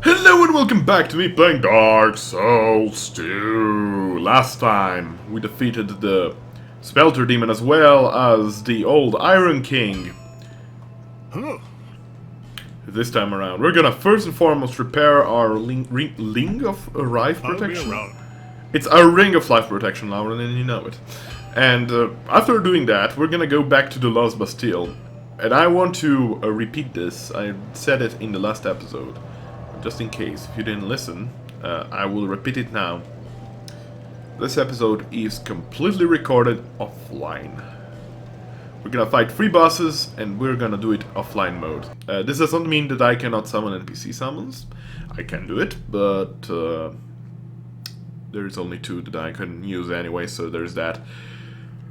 Hello and welcome back to me playing Dark Souls 2. Last time we defeated the Smelter Demon as well as the old Iron King. This time around, we're gonna first and foremost repair our ring of life protection. It's a ring of life protection, Lauron, and you know it. And after doing that, we're gonna go back to the Lost Bastille. And I want to repeat this. I said it in the last episode. Just in case, if you didn't listen, I will repeat it now. This episode is completely recorded offline. We're gonna fight 3 bosses, and we're gonna do it offline mode. This doesn't mean that I cannot summon NPC summons. I can do it, but there's only 2 that I can use anyway, so there's that.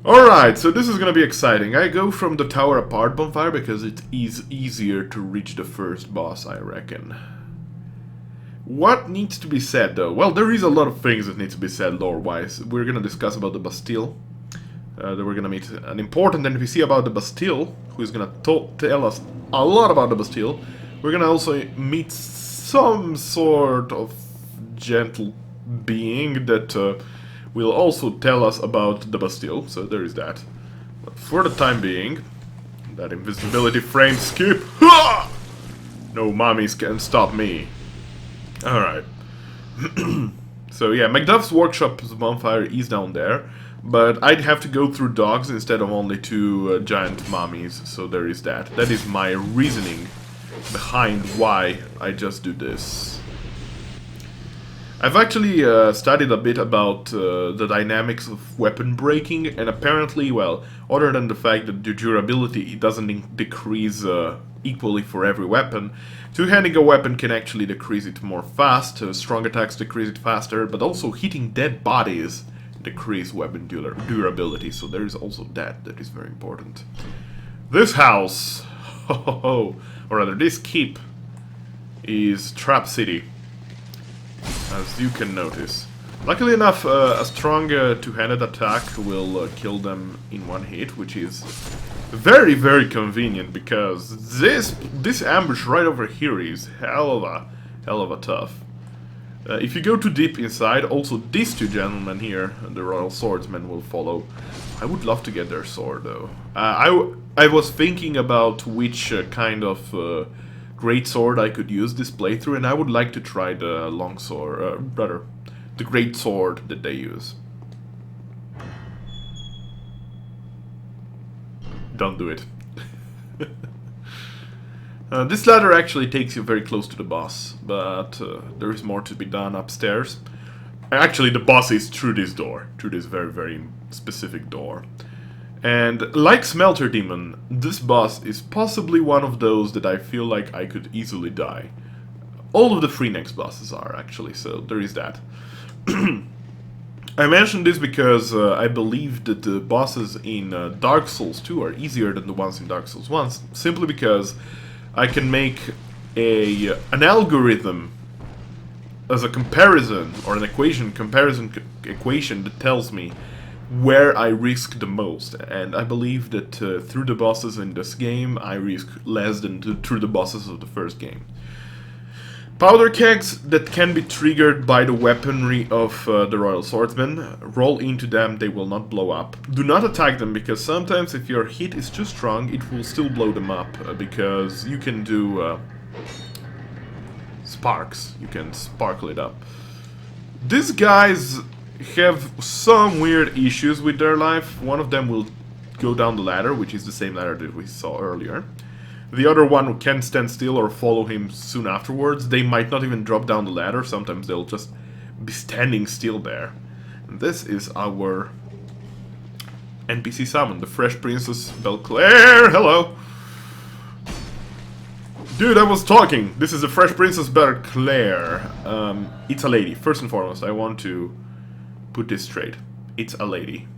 Alright, so this is gonna be exciting. I go from the Tower Apart bonfire because it is easier to reach the first boss, I reckon. What needs to be said, though? Well, there is a lot of things that need to be said lore-wise. We're gonna discuss about the Bastille. Then we're gonna meet an important NPC about the Bastille, who is gonna tell us a lot about the Bastille. We're gonna also meet some sort of gentle being that will also tell us about the Bastille, so there is that. But for the time being, that invisibility frame skip. Ha! No mommies can stop me. Alright. So yeah, Macduff's workshop's bonfire is down there, but I'd have to go through dogs instead of only 2 giant mummies, so there is that. That is my reasoning behind why I just do this. I've actually studied a bit about the dynamics of weapon breaking, and apparently, well, other than the fact that the durability doesn't decrease equally for every weapon, two-handing a weapon can actually decrease it more fast, strong attacks decrease it faster, but also hitting dead bodies decrease weapon durability, so there is also that is very important. This house, or rather this keep, is Trap City, as you can notice. Luckily enough, a strong two-handed attack will kill them in 1 hit, which is very, very convenient, because this ambush right over here is hell of a tough. If you go too deep inside, also these 2 gentlemen here, the Royal Swordsmen, will follow. I would love to get their sword, though. I was thinking about which kind of great sword I could use this playthrough, and I would like to try the long sword, rather, the great sword that they use. Don't do it. This ladder actually takes you very close to the boss, but there is more to be done upstairs. Actually, the boss is through this door, through this very, very specific door. And like Smelter Demon, this boss is possibly one of those that I feel like I could easily die. All of the 3 next bosses are, actually, so there is that. I mentioned this because I believe that the bosses in Dark Souls 2 are easier than the ones in Dark Souls 1, simply because I can make an algorithm as a comparison, or an comparison equation that tells me where I risk the most, and I believe that through the bosses in this game I risk less than through the bosses of the first game. Powder kegs that can be triggered by the weaponry of the Royal Swordsmen. Roll into them, they will not blow up. Do not attack them, because sometimes if your hit is too strong, it will still blow them up, because you can do sparks. You can sparkle it up. These guys have some weird issues with their life. One of them will go down the ladder, which is the same ladder that we saw earlier. The other one can stand still or follow him soon afterwards. They might not even drop down the ladder, sometimes they'll just be standing still there. And this is our NPC summon, the Fresh Princess Belclaire. Hello! Dude, I was talking! This is the Fresh Princess Belclaire. It's a lady. First and foremost, I want to put this straight. It's a lady.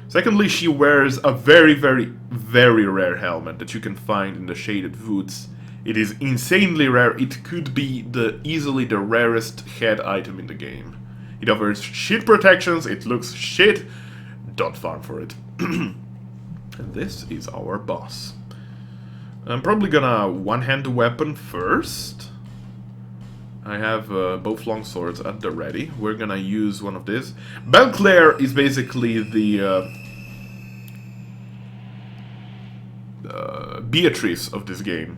Secondly, she wears a very, very, very rare helmet that you can find in the Shaded Woods. It is insanely rare. It could be easily the rarest head item in the game. It offers shit protections, it looks shit. Don't farm for it. And this is our boss. I'm probably gonna one-hand the weapon first. I have both long swords at the ready. We're gonna use one of these. Belclair is basically the Beatrice of this game.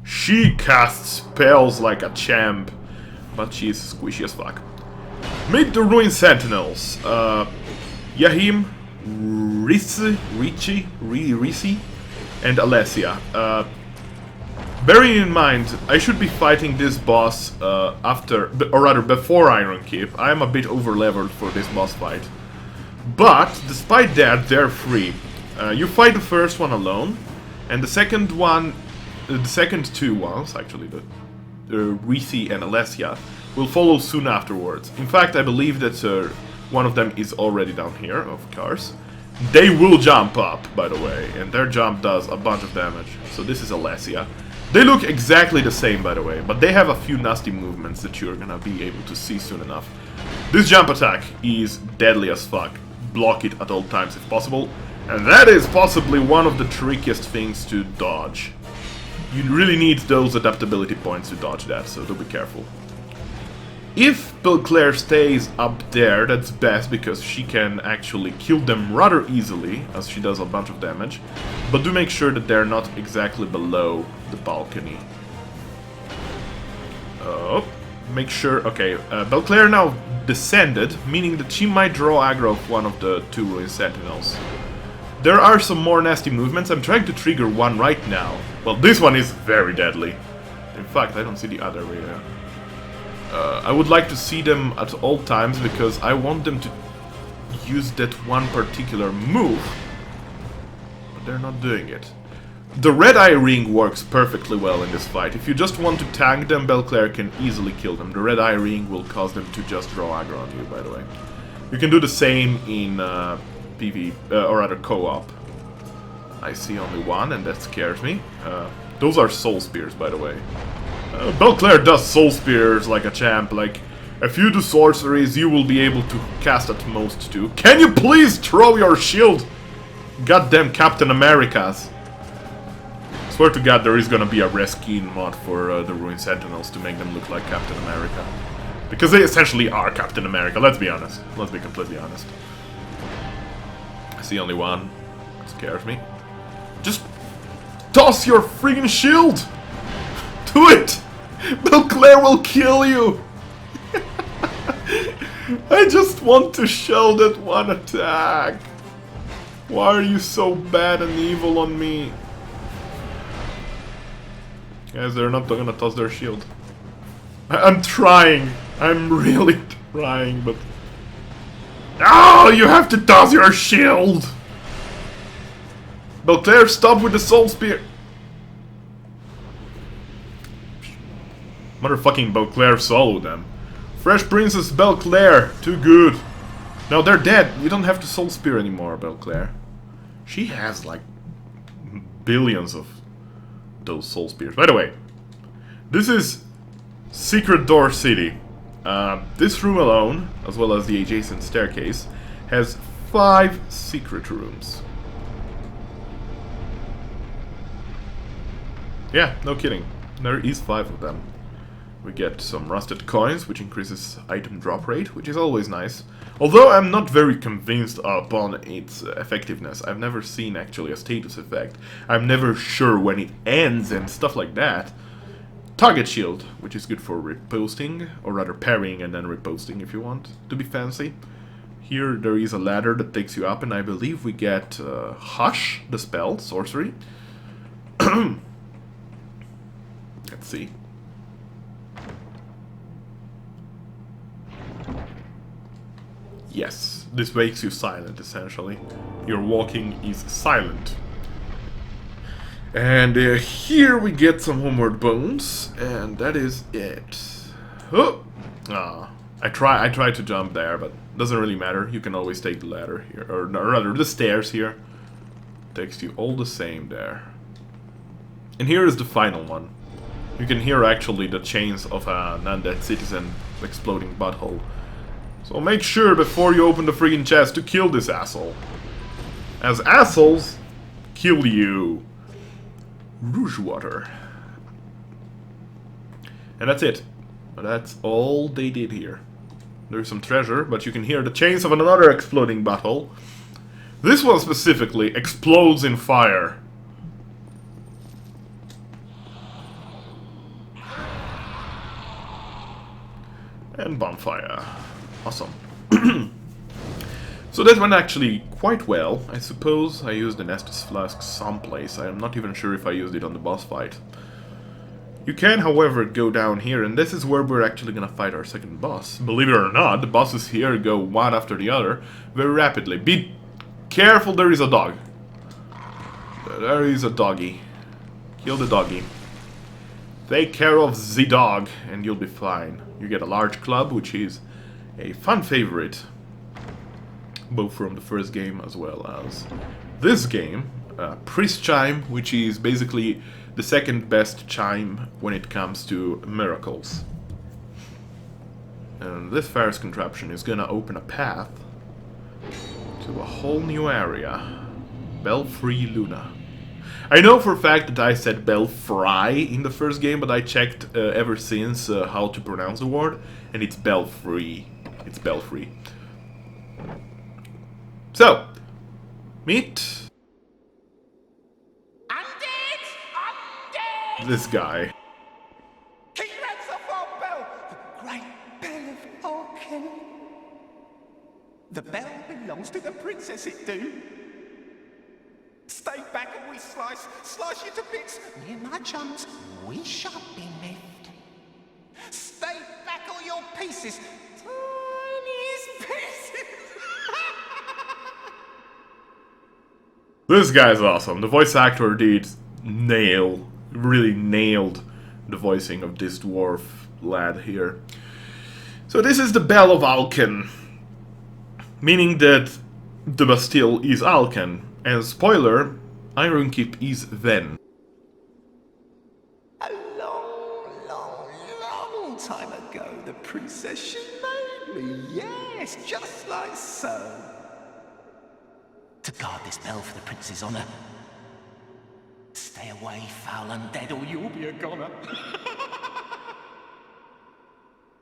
She casts spells like a champ, but she's squishy as fuck. Meet the Ruined Sentinels. Yahim, Risi, and Alessia. Bearing in mind, I should be fighting this boss after, or rather before Iron Keep. I am a bit over-leveled for this boss fight. But, despite that, they're free. You fight the first one alone, and the second one, the second two ones, actually, the Risi and Alessia, will follow soon afterwards. In fact, I believe that one of them is already down here, of course. They will jump up, by the way, and their jump does a bunch of damage. So this is Alessia. They look exactly the same, by the way, but they have a few nasty movements that you're gonna be able to see soon enough. This jump attack is deadly as fuck. Block it at all times if possible, and that is possibly one of the trickiest things to dodge. You really need those adaptability points to dodge that, so do be careful. If Belclair stays up there, that's best, because she can actually kill them rather easily, as she does a bunch of damage. But do make sure that they're not exactly below the balcony. Oh, make sure... Okay, Belclair now descended, meaning that she might draw aggro of one of the two Ruined Sentinels. There are some more nasty movements. I'm trying to trigger one right now. Well, this one is very deadly. In fact, I don't see the other area. I would like to see them at all times, because I want them to use that one particular move. But they're not doing it. The red eye ring works perfectly well in this fight. If you just want to tank them, Belclair can easily kill them. The red eye ring will cause them to just draw aggro on you, by the way. You can do the same in PV, or rather co-op. I see only one, and that scares me. Those are soul spears, by the way. Belclair does soul spears like a champ. Like, if you do sorceries, you will be able to cast at most two. Can you please throw your shield? Goddamn Captain Americas. Swear to God, there is gonna be a reskin mod for the Ruined Sentinels to make them look like Captain America. Because they essentially are Captain America, let's be honest. Let's be completely honest. I see only one. It scares me. Just toss your freaking shield! Do it! Belclair will kill you! I just want to show that one attack. Why are you so bad and evil on me? Guys, they're not gonna toss their shield. I'm trying. I'm really trying, but... Oh, you have to toss your shield! Belclair, stop with the soul spear! Motherfucking Belclair swallowed them. Fresh Princess Belclair, too good. No, they're dead. You don't have to soul spear anymore, Belclair. She has like billions of those soul spears. By the way, this is Secret Door City. This room alone, as well as the adjacent staircase, has 5 secret rooms. Yeah, no kidding. There is 5 of them. We get some rusted coins, which increases item drop rate, which is always nice. Although I'm not very convinced upon its effectiveness. I've never seen actually a status effect. I'm never sure when it ends and stuff like that. Target shield, which is good for riposting, or rather parrying and then riposting if you want to be fancy. Here there is a ladder that takes you up, and I believe we get Hush, the spell, sorcery. Let's see. Yes, this makes you silent, essentially. Your walking is silent. And here we get some homeward bones, and that is it. Oh! I tried to jump there, but doesn't really matter. You can always take the ladder here, or rather, the stairs here. Takes you all the same there. And here is the final one. You can hear actually the chains of an undead citizen exploding butthole. So make sure before you open the friggin' chest to kill this asshole. As assholes kill you. Rouge water. And that's it. That's all they did here. There's some treasure, but you can hear the chains of another exploding battle. This one specifically explodes in fire. And bonfire. Awesome. So that went actually quite well. I suppose I used the Nestus Flask someplace. I am not even sure if I used it on the boss fight. You can, however, go down here, and this is where we're actually gonna fight our second boss. Believe it or not, the bosses here go one after the other very rapidly. Be careful, there is a dog. There is a doggy. Kill the doggy. Take care of the dog, and you'll be fine. You get a large club, which is a fun favorite, both from the first game as well as this game. Priest Chime, which is basically the second best chime when it comes to miracles. And this fire's contraption is gonna open a path to a whole new area. Belfry Luna. I know for a fact that I said Belfry in the first game, but I checked ever since how to pronounce the word, and it's Belfry. It's Belfry. So, meet this guy. Keep hands off our bell! The great bell of Alken. The bell belongs to the princess, it do. Stay back and we slice you to bits. Near my chums, we shan't be miffed. Stay back all your pieces. Tiniest pieces. This guy's awesome. The voice actor did really nailed the voicing of this dwarf lad here. So this is the Bell of Alken, meaning that the Bastille is Alken, and spoiler, Iron Keep is Ven. A long time ago, the princess, she made me, yes, just like so. To guard this bell for the prince's honour. Stay away, foul undead, or you'll be a goner.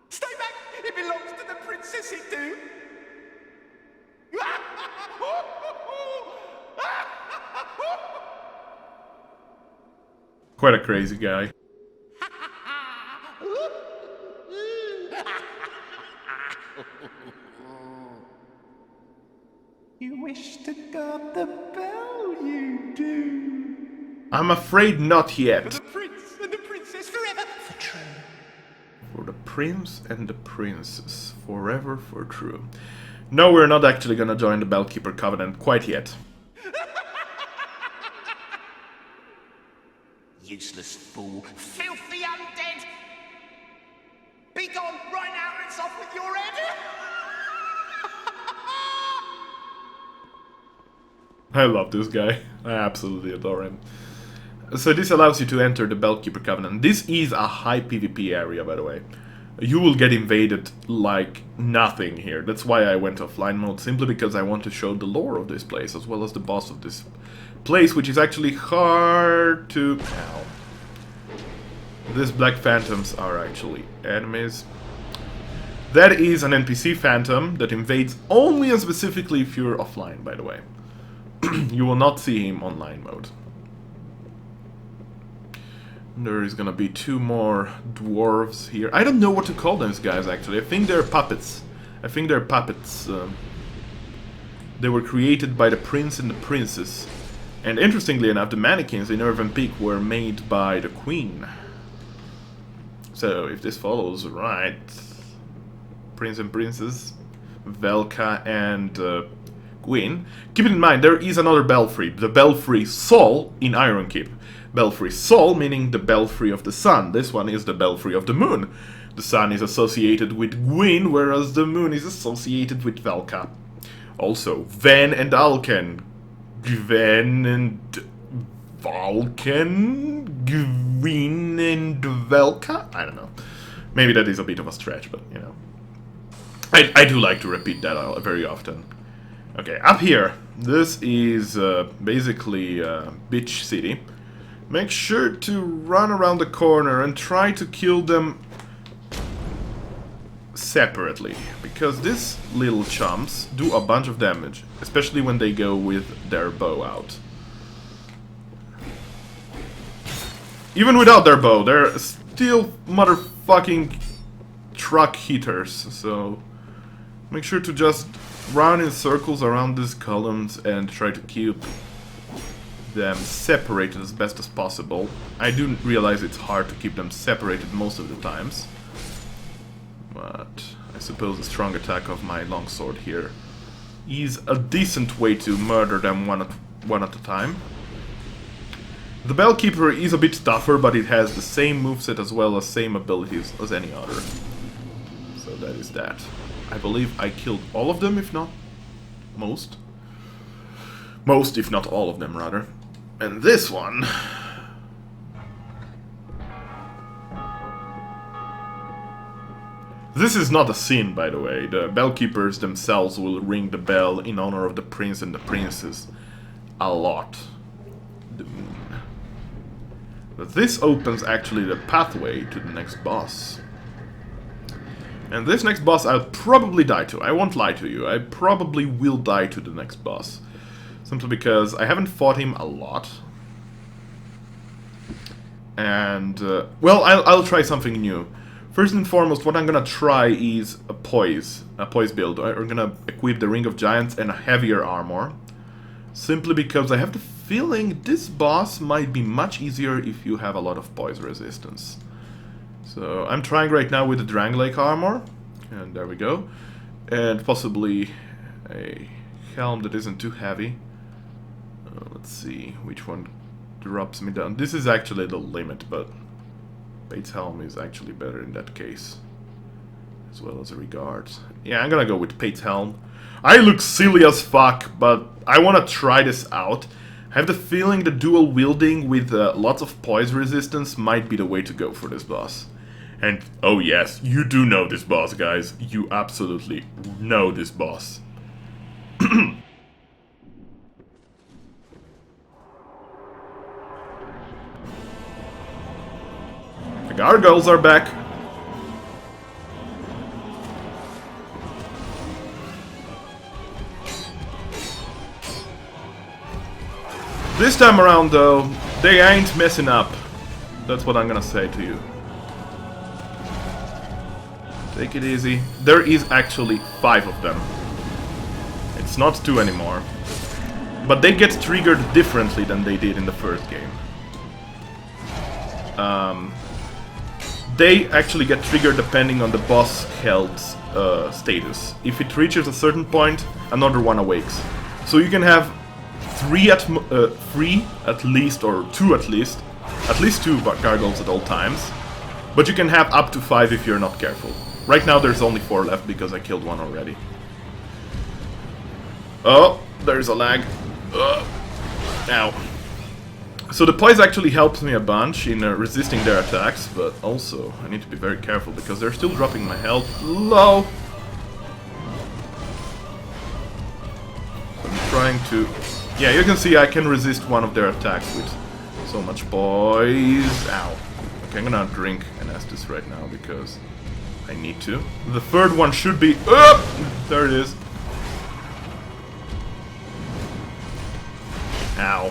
Stay back! It belongs to the princess, it do! Quite a crazy guy. You wish to guard the bell, you do. I'm afraid not yet. For the prince and the princess forever, for true. For the prince and the princess, forever for true. No, we're not actually gonna join the Bellkeeper Covenant quite yet. Useless fool, filthy undead! Be gone right now, or it's off with your head! I love this guy. I absolutely adore him. So this allows you to enter the Bellkeeper Covenant. This is a high PvP area, by the way. You will get invaded like nothing here. That's why I went offline mode, simply because I want to show the lore of this place, as well as the boss of this place, which is actually hard to... Ow. These black phantoms are actually enemies. That is an NPC phantom that invades only and specifically if you're offline, by the way. You will not see him online mode. There is gonna be two more dwarves here. I don't know what to call those guys, actually. I think they're puppets. They were created by the prince and the princess. And interestingly enough, the mannequins in Irvine Peak were made by the queen. So, if this follows right, prince and princess, Velka and Gwyn. Keep in mind, there is another belfry, the Belfry Sol in Ironkeep. Belfry Sol meaning the belfry of the sun. This one is the belfry of the moon. The sun is associated with Gwyn, whereas the moon is associated with Velka. Also, Ven and Alken. Gwen and Valken? Gwyn and Velka? I don't know. Maybe that is a bit of a stretch, but, you know. I do like to repeat that very often. Okay, up here. This is basically Bitch City. Make sure to run around the corner and try to kill them separately, because these little chumps do a bunch of damage, especially when they go with their bow out. Even without their bow, they're still motherfucking truck hitters, so make sure to just run in circles around these columns and try to keep them separated as best as possible. I do realize it's hard to keep them separated most of the times, but I suppose the strong attack of my longsword here is a decent way to murder them one at a time. The Bellkeeper is a bit tougher, but it has the same moveset as well as same abilities as any other. So that is that. I believe I killed all of them, if not most. Most, if not all of them, rather. And this one... This is not a scene, by the way. The Bellkeepers themselves will ring the bell in honor of the prince and the princess a lot. But this opens actually the pathway to the next boss. And this next boss I'll probably die to. I won't lie to you. I probably will die to the next boss. Simply because I haven't fought him a lot. And, well, I'll try something new. First and foremost, what I'm gonna try is a poise build. I'm gonna equip the Ring of Giants and a heavier armor. Simply because I have the feeling this boss might be much easier if you have a lot of poise resistance. So I'm trying right now with the Dranglake armor, and there we go. And possibly a helm that isn't too heavy. Let's see which one drops me down. This is actually the limit, but Pate's helm is actually better in that case, as well as regards. Yeah, I'm gonna go with Pate's helm. I look silly as fuck, but I wanna try this out. I have the feeling that dual wielding with lots of poise resistance might be the way to go for this boss. And oh yes, you do know this boss, guys. You absolutely know this boss. The gargoyles are back. This time around, though, they ain't messing up. That's what I'm gonna say to you. Take it easy. There is actually 5 of them. It's not 2 anymore. But they get triggered differently than they did in the first game. They actually get triggered depending on the boss health's status. If it reaches a certain point, another one awakes. So you can have 3 at least, or 2 at least 2 gargoyles at all times. But you can have up to 5 if you're not careful. Right now there's only 4 left because I killed 1 already. Oh, there's a lag. Ow. So the poise actually helps me a bunch in resisting their attacks, but also I need to be very careful because they're still dropping my health low. I'm trying to... Yeah, you can see I can resist one of their attacks with so much poise. Ow. Okay, I'm gonna drink and Estus right now because I need to. The third one should be... There it is. Ow.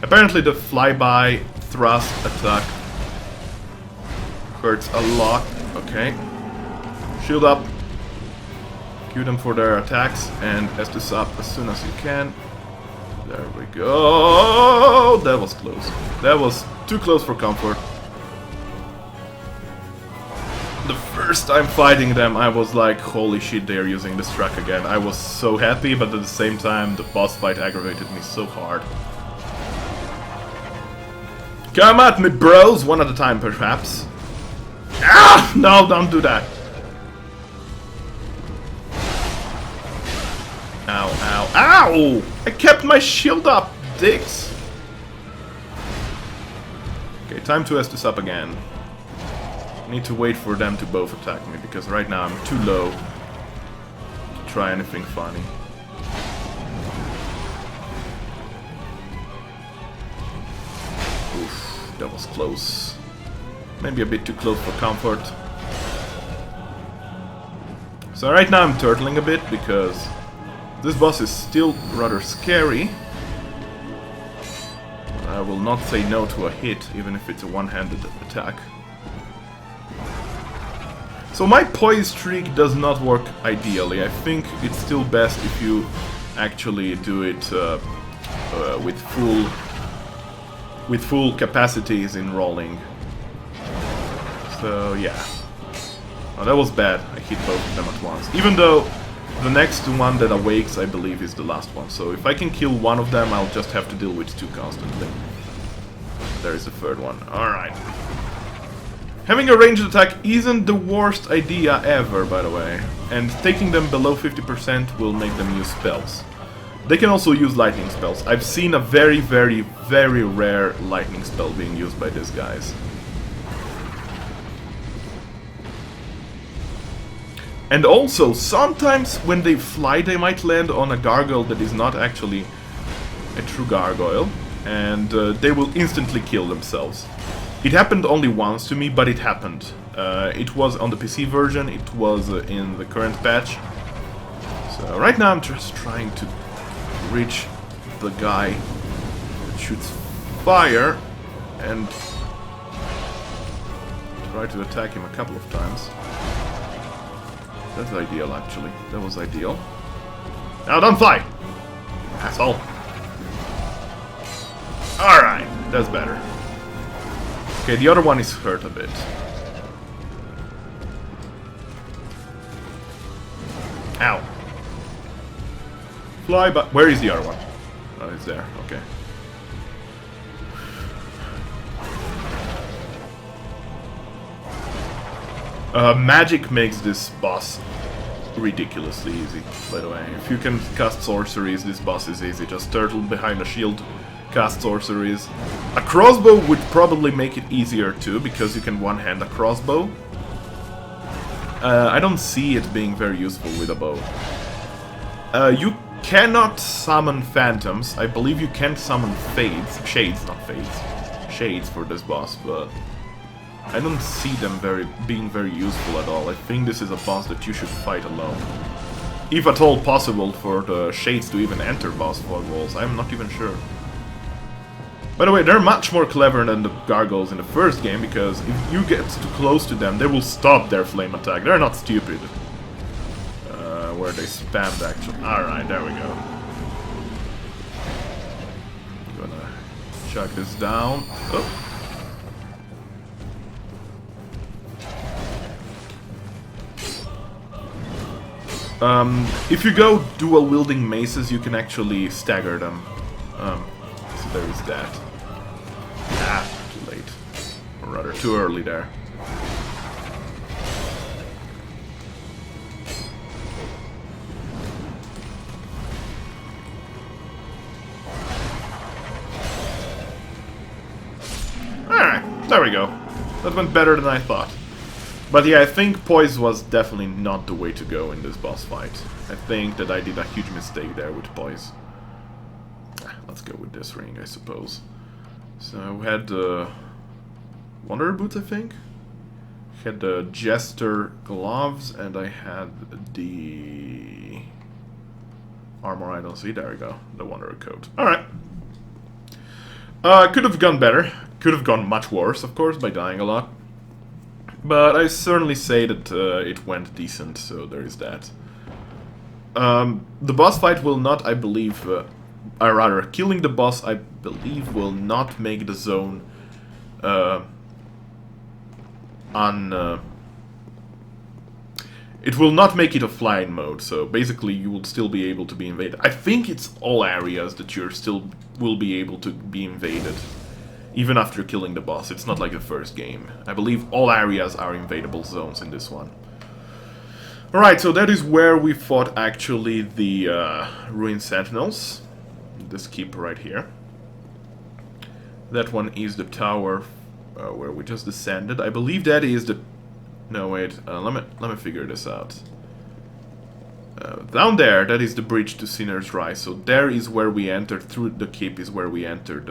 Apparently the flyby thrust attack hurts a lot. Okay. Shield up. Cue them for their attacks and Estus up as soon as you can. There we go. That was close. That was too close for comfort. The first time fighting them, I was like, holy shit, they're using this track again. I was so happy, but at the same time, the boss fight aggravated me so hard. Come at me, bros! One at a time, perhaps. Ah! No, don't do that. Ow, ow, ow! I kept my shield up, dicks! Okay, time to Estus up again. I need to wait for them to both attack me, because right now I'm too low to try anything funny. Oof, that was close. Maybe a bit too close for comfort. So right now I'm turtling a bit because this boss is still rather scary. I will not say no to a hit, even if it's a one-handed attack. So my poise streak does not work ideally. I think it's still best if you actually do it with full capacities in rolling. So yeah. Oh, that was bad. I hit both of them at once. Even though the next one that awakes, I believe, is the last one. So if I can kill one of them, I'll just have to deal with two constantly. There is the third one. Alright. Having a ranged attack isn't the worst idea ever, by the way. And taking them below 50% will make them use spells. They can also use lightning spells. I've seen a very, very, very rare lightning spell being used by these guys. And also, sometimes when they fly, they might land on a gargoyle that is not actually a true gargoyle. And they will instantly kill themselves. It happened only once to me, but it happened. It was on the PC version, it was in the current patch. So right now I'm just trying to reach the guy that shoots fire and try to attack him a couple of times. That's ideal, actually. That was ideal. Now don't fly! Asshole. Alright, that's better. Okay, the other one is hurt a bit. Ow. Fly, but where is the other one? Oh, it's there. Okay. Magic makes this boss ridiculously easy, by the way. If you can cast sorceries, this boss is easy. Just turtle behind a shield, cast sorceries. A crossbow would probably make it easier too, because you can one-hand a crossbow. I don't see it being very useful with a bow. You cannot summon phantoms. I believe you can summon shades for this boss, but I don't see them being very useful at all. I think this is a boss that you should fight alone. If at all possible for the shades to even enter boss fog walls, I'm not even sure. By the way, they're much more clever than the gargoyles in the first game, because if you get too close to them, they will stop their flame attack. They're not stupid. Where they spammed actually. Alright, there we go. I'm gonna chuck this down. Oh. If you go dual wielding maces, you can actually stagger them. So there is that. Ah, too late. Or rather, too early there. Alright, there we go. That went better than I thought. But yeah, I think poise was definitely not the way to go in this boss fight. I think that I did a huge mistake there with poise. Let's go with this ring, I suppose. So we had the Wanderer boots, I think. Had the Jester gloves, and I had the armor I don't see. There we go, the Wanderer coat. Alright. Could have gone better. Could have gone much worse, of course, by dying a lot. But I certainly say that it went decent, so there is that. The boss fight will not, I believe, rather, killing the boss, I believe, will not make the zone it will not make it a flying mode, so basically you will still be able to be invaded. I think it's all areas that you're still will be able to be invaded. Even after killing the boss, it's not like the first game. I believe all areas are invadable zones in this one. Alright, so that is where we fought actually the Ruined Sentinels. This keep right here. That one is the tower where we just descended. I believe that is the... No, wait, let me figure this out. Down there, that is the bridge to Sinner's Rise. So there is where we entered, through the keep is where we entered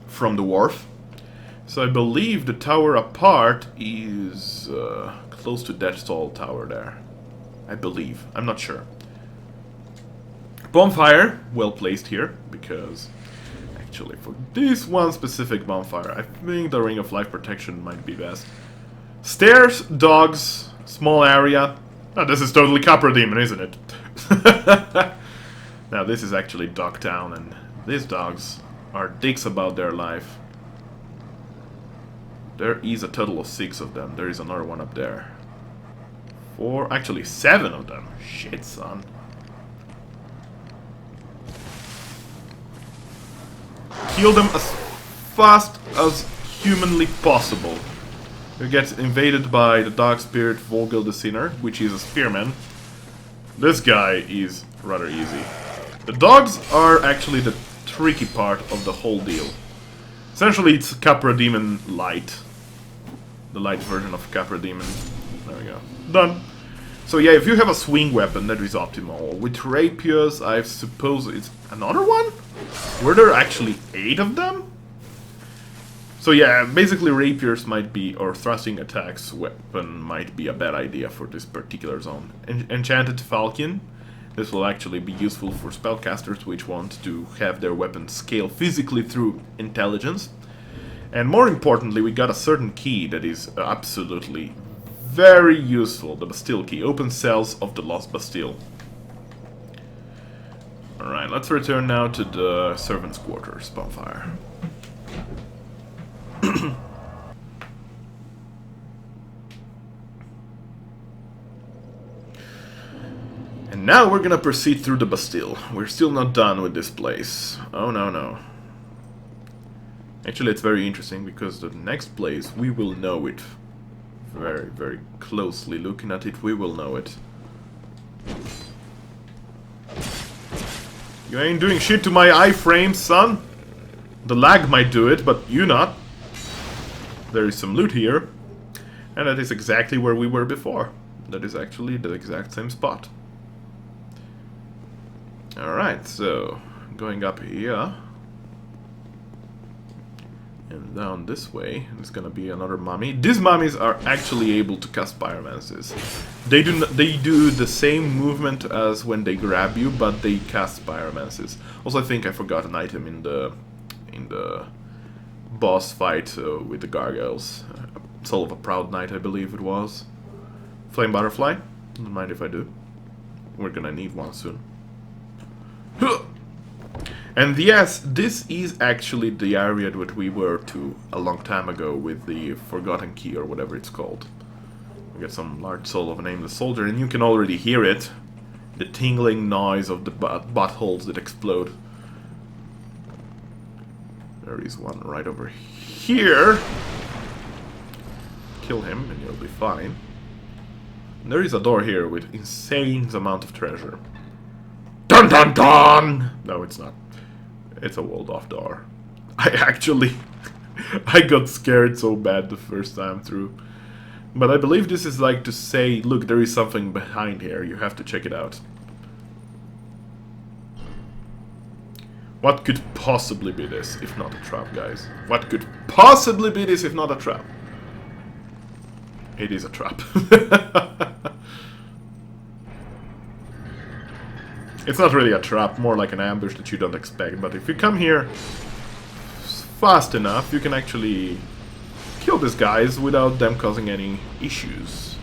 from the wharf. So I believe the tower apart is close to that tall tower there. I believe. I'm not sure. Bonfire, well placed here, because actually for this one specific bonfire, I think the Ring of Life Protection might be best. Stairs, dogs, small area. Oh, this is totally Copper Demon, isn't it? Now this is actually Dogtown, and these dogs are dicks about their life. There is a total of 6 of them. There is another one up there. 4, actually 7 of them. Shit, son. Kill them as fast as humanly possible. You get invaded by the Dark Spirit Vogel the Sinner, which is a spearman. This guy is rather easy. The dogs are actually the tricky part of the whole deal. Essentially, it's Capra Demon Light. The light version of Capra Demon. There we go. Done. So yeah, if you have a swing weapon, that is optimal. With rapiers, I suppose it's another one? Were there actually 8 of them? So yeah, basically rapiers might be, or thrusting attacks weapon might be a bad idea for this particular zone. Enchanted Falcon. This will actually be useful for spellcasters which want to have their weapons scale physically through intelligence. And more importantly, we got a certain key that is absolutely very useful. The Bastille key. Open cells of the Lost Bastille. Alright, let's return now to the servants' quarters bonfire. And now we're gonna proceed through the Bastille. We're still not done with this place. Oh no, no. Actually, it's very interesting because the next place, we will know it. Very, very closely looking at it, we will know it. You ain't doing shit to my iframe, son. The lag might do it, but you not. There is some loot here. And that is exactly where we were before. That is actually the exact same spot. Alright, so going up here. And down this way, there's gonna be another mummy. These mummies are actually able to cast pyromancies. They do the same movement as when they grab you, but they cast pyromancies. Also, I think I forgot an item in the boss fight with the gargoyles. Soul of a Proud Knight, I believe it was. Flame butterfly. Don't mind if I do. We're gonna need one soon. And yes, this is actually the area that we were to a long time ago with the Forgotten Key or whatever it's called. We get some large soul of a nameless soldier, and you can already hear it. The tingling noise of the buttholes that explode. There is one right over here. Kill him and you'll be fine. And there is a door here with insane amount of treasure. Dun dun dun! No, it's not. It's a walled-off door. I got scared so bad the first time through. But I believe this is like to say, look, there is something behind here. You have to check it out. What could possibly be this, if not a trap, guys? What could possibly be this, if not a trap? It is a trap. It's not really a trap, more like an ambush that you don't expect, but if you come here fast enough, you can actually kill these guys without them causing any issues.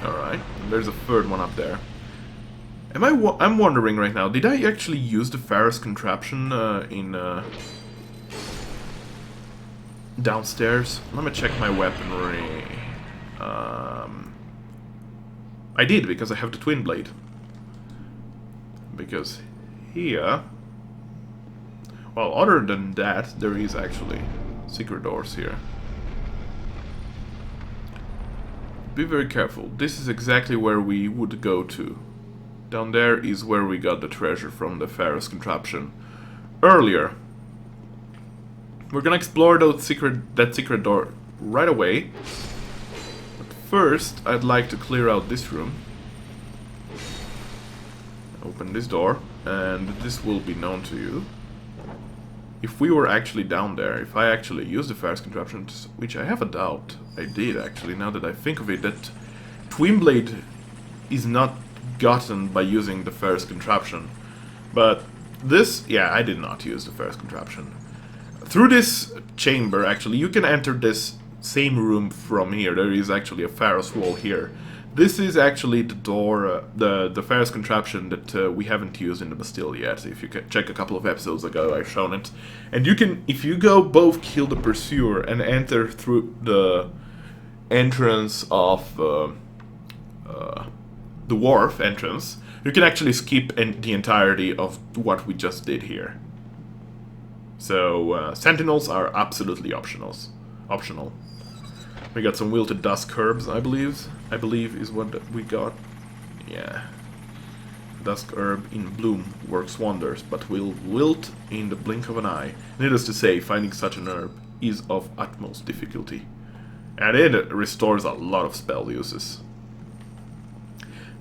Alright, there's a third one up there. I'm wondering right now, did I actually use the Pharaoh's contraption downstairs? Let me check my weaponry. I did, because I have the twin blade. Because here... Well, other than that, there is actually secret doors here. Be very careful. This is exactly where we would go to. Down there is where we got the treasure from the Pharaoh's contraption earlier. We're gonna explore that secret door right away. But first, I'd like to clear out this room. Open this door, and this will be known to you. If we were actually down there, if I actually used the Ferris contraption, which I have a doubt I did actually, now that I think of it, that Twin Blade is not gotten by using the Ferris contraption. But this, yeah, I did not use the Ferris contraption. Through this chamber, actually, you can enter this same room from here. There is actually a Ferris wall here. This is actually the door, the Ferris contraption that we haven't used in the Bastille yet. If you can check a couple of episodes ago, I've shown it. And you can, if you go both kill the Pursuer and enter through the entrance of the wharf entrance, you can actually skip the entirety of what we just did here. So Sentinels are absolutely optional. We got some wilted dusk herbs, I believe is what we got. Yeah. Dusk herb in bloom works wonders, but will wilt in the blink of an eye. Needless to say, finding such an herb is of utmost difficulty. And it restores a lot of spell uses.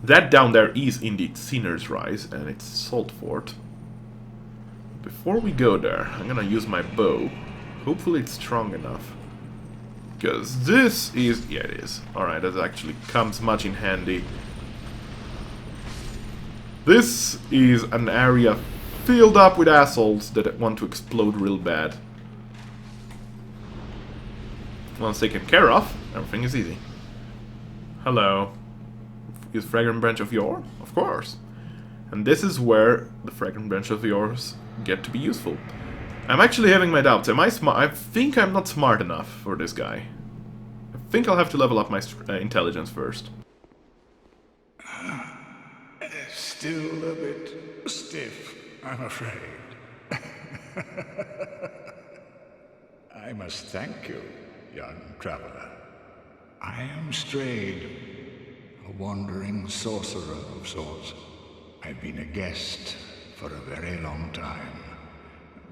That down there is indeed Sinner's Rise, and it's Salt Fort. Before we go there, I'm gonna use my bow. Hopefully it's strong enough. Because this is... yeah, it is. Alright, that actually comes much in handy. This is an area filled up with assholes that want to explode real bad. Once taken care of, everything is easy. Hello. Use Fragrant Branch of Yore? Of course. And this is where the Fragrant Branch of Yours get to be useful. I'm actually having my doubts. Am I smart? I think I'm not smart enough for this guy. I think I'll have to level up my intelligence first. Still a bit stiff, I'm afraid. I must thank you, young traveler. I am Strayed, a wandering sorcerer of sorts. I've been a guest for a very long time,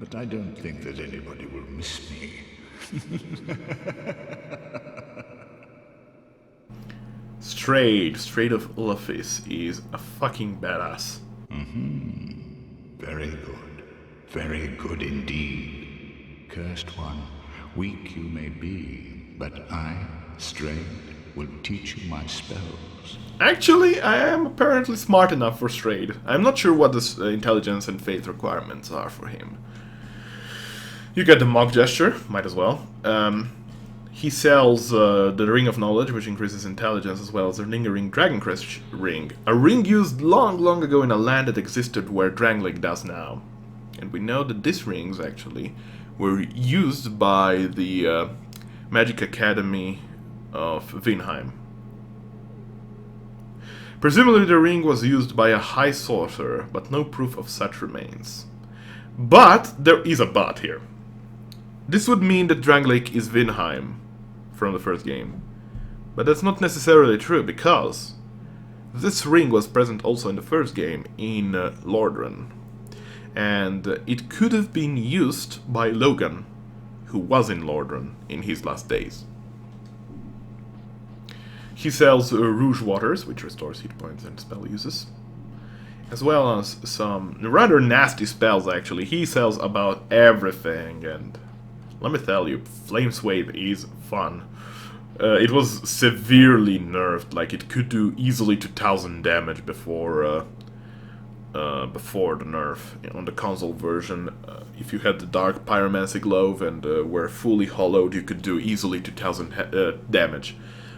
but I don't think that anybody will miss me. Strayed of Ulafis is a fucking badass. Very good indeed. Cursed one, weak you may be, but I, Strayed, will teach you my spells. Actually, I am apparently smart enough for Strayed. I'm not sure what the intelligence and faith requirements are for him. You get the Mock Gesture, might as well. He sells the Ring of Knowledge, which increases intelligence, as well as the Lingering Dragoncrest Ring. A ring used long ago in a land that existed where Drangleic does now. And we know that these rings, actually, were used by the Magic Academy of Vinheim. Presumably the ring was used by a high sorcerer, but no proof of such remains. But there is a but here. This would mean that Drangleic is Vinheim from the first game. But that's not necessarily true, because this ring was present also in the first game in Lauron. And it could have been used by Logan, who was in Lauron in his last days. He sells Rouge Waters, which restores hit points and spell uses, as well as some rather nasty spells, actually. He sells about everything, and let me tell you, Flame Swathe is fun. It was severely nerfed, like it could do easily 2000 damage before the nerf. On the console version, if you had the Dark Pyromancy Glove and were fully hollowed, you could do easily 2000 damage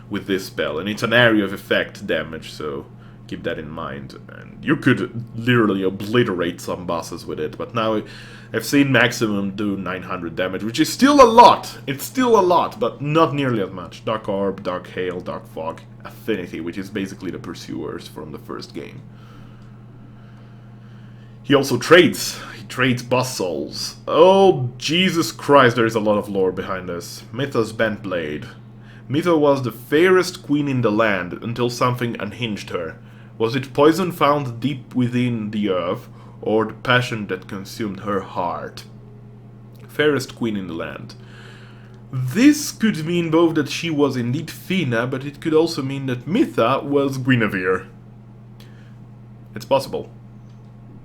with this spell. And it's an area of effect damage, so keep that in mind. And you could literally obliterate some bosses with it, but now I've seen maximum do 900 damage, which is still a lot! It's still a lot, but not nearly as much. Dark Orb, Dark Hail, Dark Fog, Affinity, which is basically the Pursuers from the first game. He also trades. He trades boss souls. Oh, Jesus Christ, there is a lot of lore behind this. Mytha's Bent Blade. Mytha was the fairest queen in the land until something unhinged her. Was it poison found deep within the earth, or the passion that consumed her heart? Fairest queen in the land. This could mean both that she was indeed Fina, but it could also mean that Mytha was Guinevere. It's possible.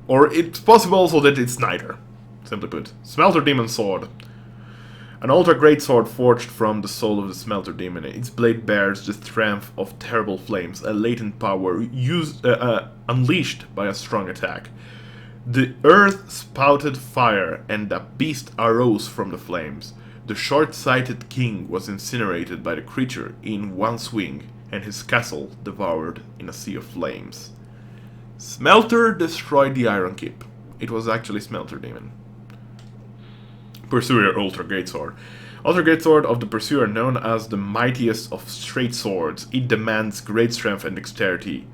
Or it's possible also that it's neither. Simply put. Smelter Demon Sword. An ultra great sword forged from the soul of the Smelter Demon. Its blade bears the strength of terrible flames, a latent power unleashed by a strong attack. The earth spouted fire, and a beast arose from the flames. The short-sighted king was incinerated by the creature in one swing, and his castle devoured in a sea of flames. Smelter destroyed the Iron Keep. It was actually Smelter Demon. Pursuer Ultra Greatsword. Ultra Greatsword of the Pursuer, known as the mightiest of straight swords. It demands great strength and dexterity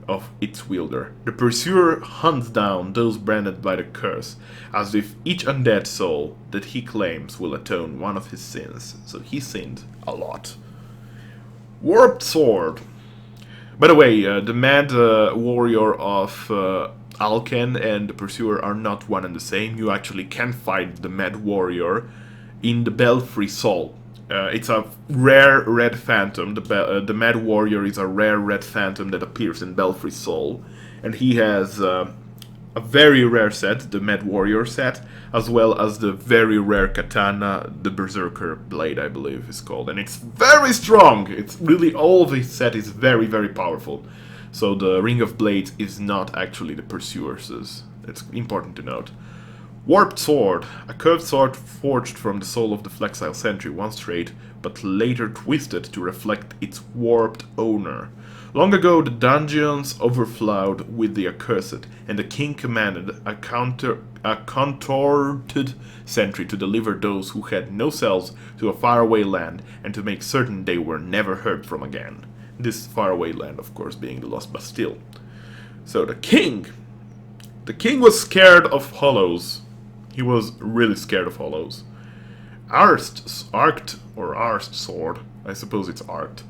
of its wielder. The Pursuer hunts down those branded by the curse, as if each undead soul that he claims will atone one of his sins. So he sinned a lot. Warped Sword. By the way, the Mad Warrior of Alken and the Pursuer are not one and the same. You actually can fight the Mad Warrior in the Belfry Soul. It's a rare red phantom. The Mad Warrior is a rare red phantom that appears in Belfry Soul. And he has a very rare set, the Mad Warrior set, as well as the very rare katana, the Berserker Blade, I believe is called. And it's very strong! It's really, all of his set is very, very powerful. So the Ring of Blades is not actually the Pursuer's. It's important to note. Warped Sword. A curved sword forged from the soul of the Flexile Sentry, once straight, but later twisted to reflect its warped owner. Long ago the dungeons overflowed with the accursed, and the king commanded a contorted sentry to deliver those who had no cells to a faraway land, and to make certain they were never heard from again. This faraway land, of course, being the Lost Bastille. So the king was scared of hollows. He was really scared of hollows. Arced sword, I suppose it's arced.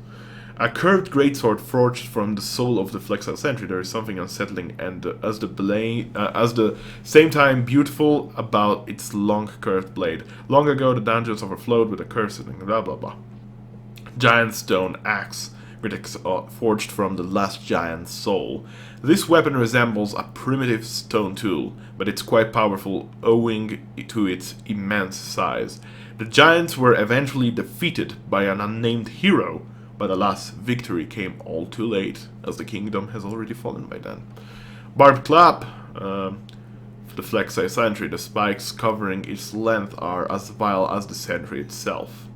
A curved greatsword forged from the soul of the Flexile Sentry. There is something unsettling and as the same time beautiful about its long curved blade. Long ago the dungeons overflowed with a curse and blah blah blah. Giant stone axe. Forged from the last giant's soul. This weapon resembles a primitive stone tool, but it's quite powerful owing to its immense size. The giants were eventually defeated by an unnamed hero, but alas, victory came all too late, as the kingdom has already fallen by then. Barbed Clap. For the Flexile Sentry, the spikes covering its length are as vile as the sentry itself.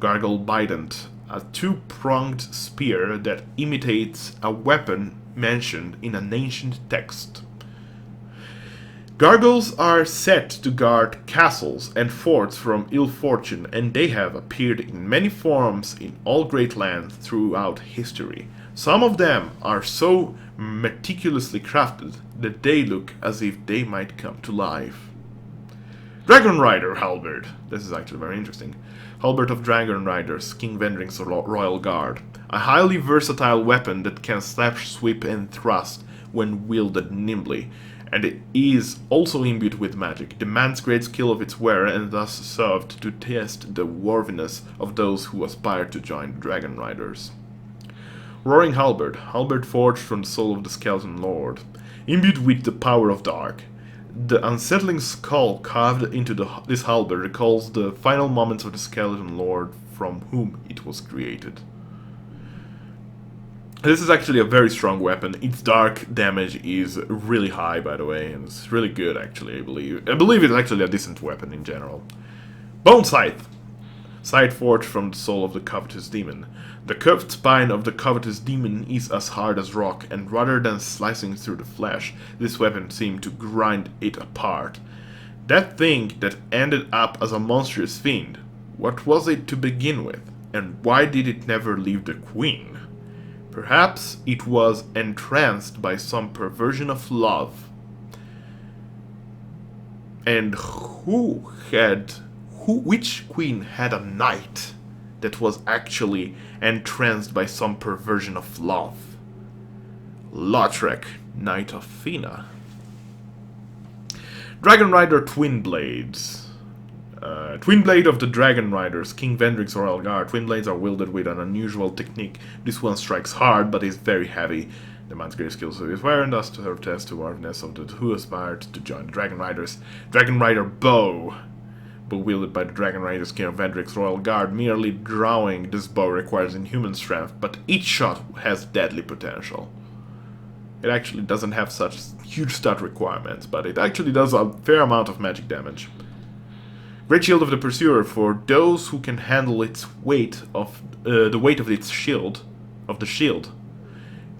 Gargle Bident. A two-pronged spear that imitates a weapon mentioned in an ancient text. Gargoyles are set to guard castles and forts from ill fortune, and they have appeared in many forms in all great lands throughout history. Some of them are so meticulously crafted that they look as if they might come to life. Dragon Rider Halberd. This is actually very interesting. Halberd of Dragon Riders, King Vendring's Royal Guard. A highly versatile weapon that can slash, sweep, and thrust when wielded nimbly, and it is also imbued with magic, demands great skill of its wearer, and thus served to test the worthiness of those who aspire to join the Dragon Riders. Roaring Halberd. Halberd forged from the soul of the Skeleton Lord. Imbued with the power of dark. The unsettling skull carved into this halberd recalls the final moments of the Skeleton Lord from whom it was created. This is actually a very strong weapon. Its dark damage is really high, by the way, and it's really good, actually, I believe. I believe it's actually a decent weapon in general. Bone Scythe. Scythe forged from the soul of the Covetous Demon. The curved spine of the Covetous Demon is as hard as rock, and rather than slicing through the flesh, this weapon seemed to grind it apart. That thing that ended up as a monstrous fiend, what was it to begin with, and why did it never leave the Queen? Perhaps it was entranced by some perversion of love. And which queen had a knight that was actually entranced by some perversion of love? Lautrec, Knight of Fina. Dragon Rider Twin Blades. Twin Blade of the Dragon Riders, King Vendrick's Royal Guard. Twin Blades are wielded with an unusual technique. This one strikes hard, but is very heavy. Demands great skills with fire and thus to serve test to awareness of the who aspired to join the Dragon Riders. Dragon Rider bow wielded by the Dragon Riders King of Vendrick's Royal Guard. Merely drawing this bow requires inhuman strength, but each shot has deadly potential. It actually doesn't have such huge stat requirements, but it actually does a fair amount of magic damage. Great Shield of the Pursuer for those who can handle its weight of the weight of its shield,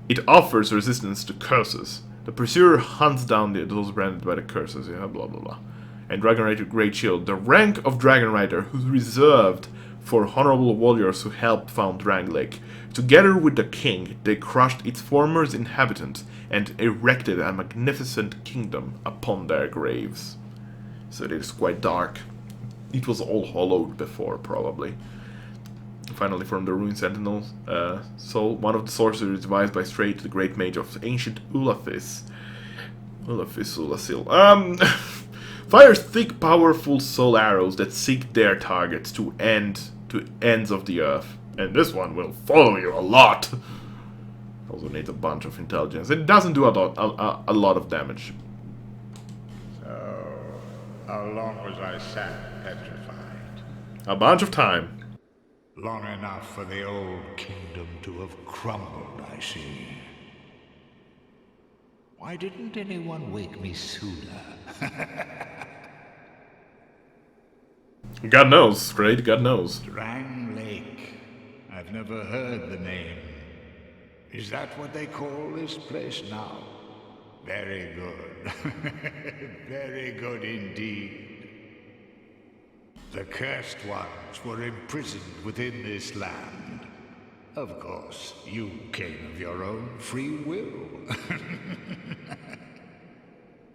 It offers resistance to curses. The Pursuer hunts down those branded by the curses. Yeah, blah blah blah. And Dragon Rider Great Shield, the rank of Dragon Rider, who's reserved for honorable warriors who helped found Drangleic. Together with the king, they crushed its former inhabitants and erected a magnificent kingdom upon their graves. So it is quite dark. It was all hollowed before, probably. Finally, from the Ruined Sentinels, Soul, one of the sorcerers devised by Straight, the great mage of ancient Ulafis. Ulasil. Fires thick, powerful soul arrows that seek their targets to ends of the earth. And this one will follow you a lot. Also needs a bunch of intelligence. It doesn't do a lot of damage. So, how long was I sat petrified? A bunch of time. Long enough for the old kingdom to have crumbled, I see. Why didn't anyone wake me sooner? God knows, great, God knows. Drangleic. I've never heard the name. Is that what they call this place now? Very good. Very good indeed. The cursed ones were imprisoned within this land. Of course, you came of your own free will.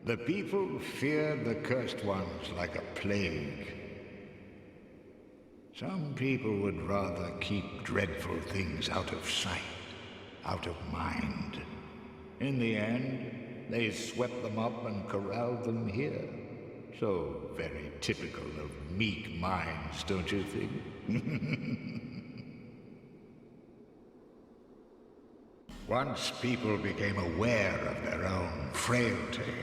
The people feared the cursed ones like a plague. Some people would rather keep dreadful things out of sight, out of mind. In the end, they swept them up and corralled them here. So very typical of meek minds, don't you think? Once people became aware of their own frailty,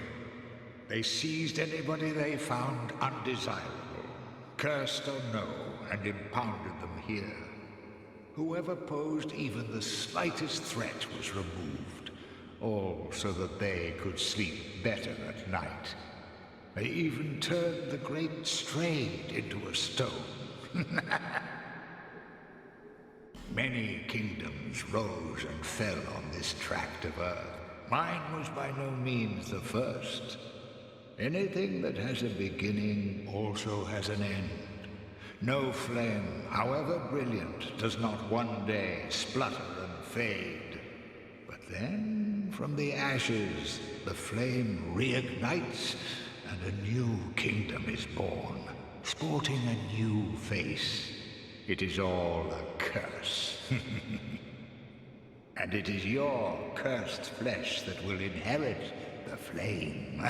they seized anybody they found undesirable, cursed or no, and impounded them here. Whoever posed even the slightest threat was removed, all so that they could sleep better at night. They even turned the great Strayed into a stone. Many kingdoms rose and fell on this tract of earth. Mine was by no means the first. Anything that has a beginning also has an end. No flame, however brilliant, does not one day splutter and fade. But then, from the ashes, the flame reignites, and a new kingdom is born, sporting a new face. It is all a curse. And it is your cursed flesh that will inherit the flame.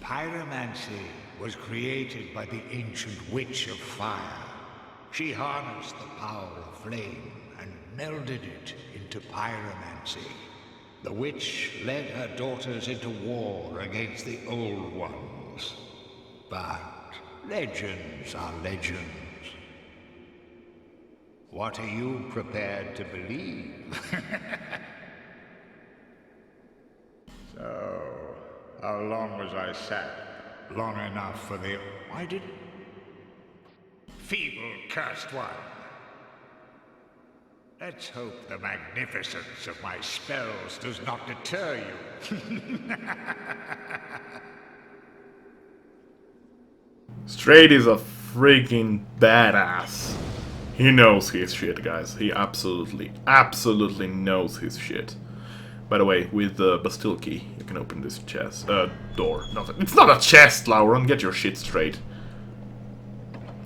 Pyromancy was created by the ancient witch of fire. She harnessed the power of flame and melded it into pyromancy. The witch led her daughters into war against the old ones. But legends are legends. What are you prepared to believe? So, how long was I sat? Long enough for the... Why did... Feeble cursed one. Let's hope the magnificence of my spells does not deter you. Straight is a freaking badass. He knows his shit, guys. He absolutely knows his shit. By the way, with the Bastille key, you can open this chest, door. It's not a chest, Lauron, get your shit straight.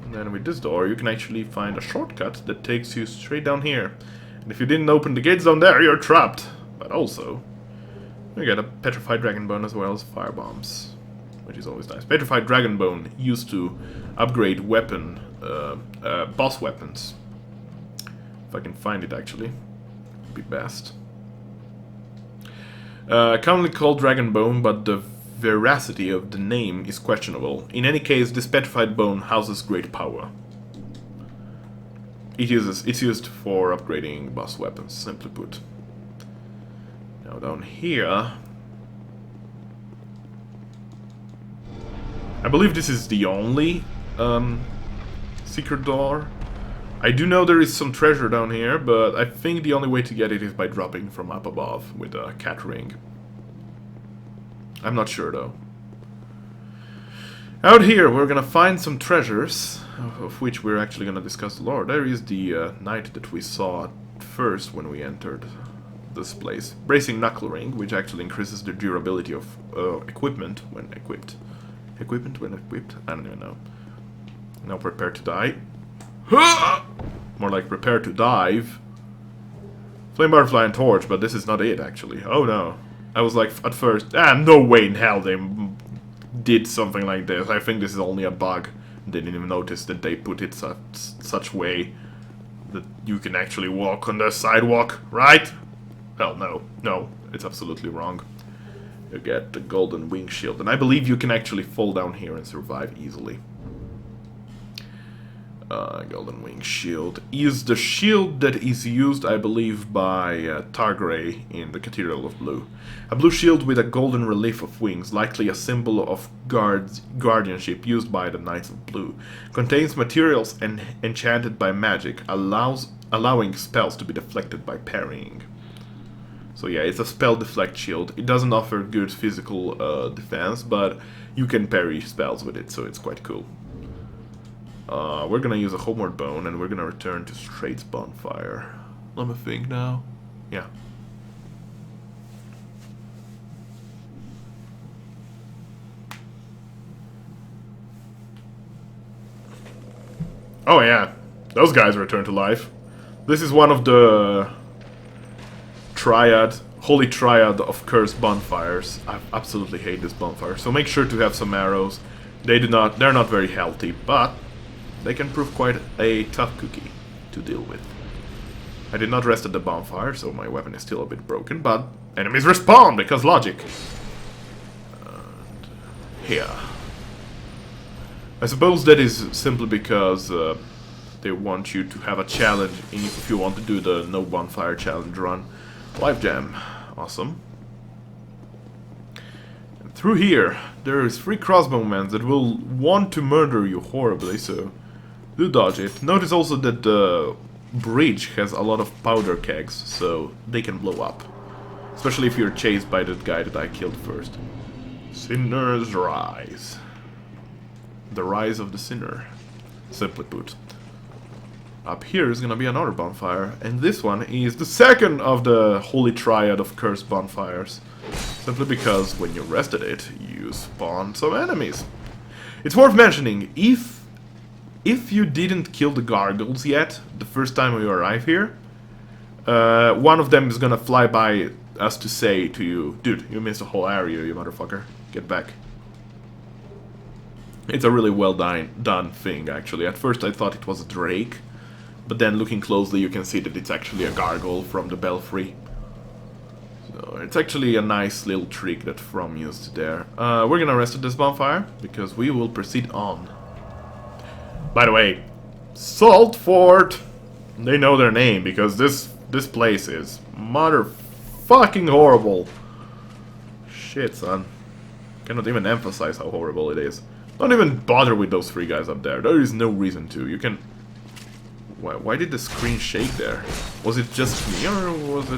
And then with this door, you can actually find a shortcut that takes you straight down here. And if you didn't open the gates down there, you're trapped. But also, you get a Petrified Dragon Bone as well as Fire Bombs, which is always nice. Petrified Dragon Bone used to upgrade boss weapons. If I can find it, actually. be best. Commonly called dragon bone, but the veracity of the name is questionable. In any case, this petrified bone houses great power. It's used for upgrading boss weapons, simply put. Now down here, I believe this is the only secret door. I do know there is some treasure down here, but I think the only way to get it is by dropping from up above with a cat ring. I'm not sure though. Out here we're gonna find some treasures, of which we're actually gonna discuss the lore. There is the knight that we saw at first when we entered this place. Bracing knuckle ring, which actually increases the durability of equipment when equipped. Equipment when equipped? I don't even know. Now prepare to die. More like prepare to dive. Flame butterfly and torch, but this is not it actually. Oh no. I was like at first, no way in hell they did something like this. I think this is only a bug. Didn't even notice that they put it such way that you can actually walk on the sidewalk, right? Hell no. No, it's absolutely wrong. You get the golden wing shield, and I believe you can actually fall down here and survive easily. Golden wing shield is the shield that is used, I believe, by Targray in the Cathedral of Blue. A blue shield with a golden relief of wings, likely a symbol of guardianship used by the Knights of Blue. Contains materials enchanted by magic, allowing spells to be deflected by parrying. So yeah, it's a spell deflect shield. It doesn't offer good physical defense, but you can parry spells with it, so it's quite cool. We're gonna use a homeward bone, and we're gonna return to Strait's bonfire. Let me think now. Yeah. Oh yeah, those guys return to life. This is one of the holy triad of cursed bonfires. I absolutely hate this bonfire, so make sure to have some arrows. They're not very healthy, but they can prove quite a tough cookie to deal with. I did not rest at the bonfire, so my weapon is still a bit broken, but enemies respawn, because logic. And here. I suppose that is simply because they want you to have a challenge, if you want to do the no bonfire challenge run. Life Gem. Awesome. And through here, there is 3 crossbowmen that will want to murder you horribly, so do dodge it. Notice also that the bridge has a lot of powder kegs, so they can blow up. Especially if you're chased by that guy that I killed first. Sinner's Rise. The rise of the sinner, simply put. Up here is gonna be another bonfire, and this one is the second of the holy triad of cursed bonfires. Simply because when you rested it, you spawned some enemies. It's worth mentioning, if you didn't kill the gargoyles yet, the first time you arrive here, one of them is gonna fly by us to say to you, dude, you missed a whole area, you motherfucker. Get back. It's a really well done thing, actually. At first I thought it was a drake, but then looking closely you can see that it's actually a gargoyle from the Belfry. So it's actually a nice little trick that From used there. We're gonna rest at this bonfire, because we will proceed on. By the way, Salt Fort! They know their name, because this place is motherfucking horrible. Shit, son. Cannot even emphasize how horrible it is. Don't even bother with those 3 guys up there. There is no reason to. You can... Why did the screen shake there? Was it just me, or was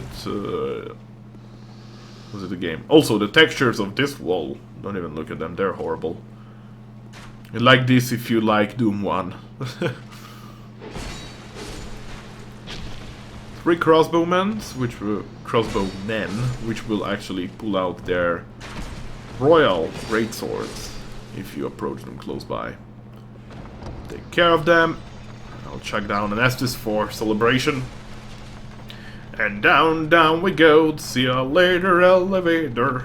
it the game? Also, the textures of this wall. Don't even look at them. They're horrible. You like this if you like Doom 1. 3 crossbowmen, which will actually pull out their royal greatswords if you approach them close by. Take care of them. I'll chuck down an Estus for celebration. And down, down we go. See you later, elevator.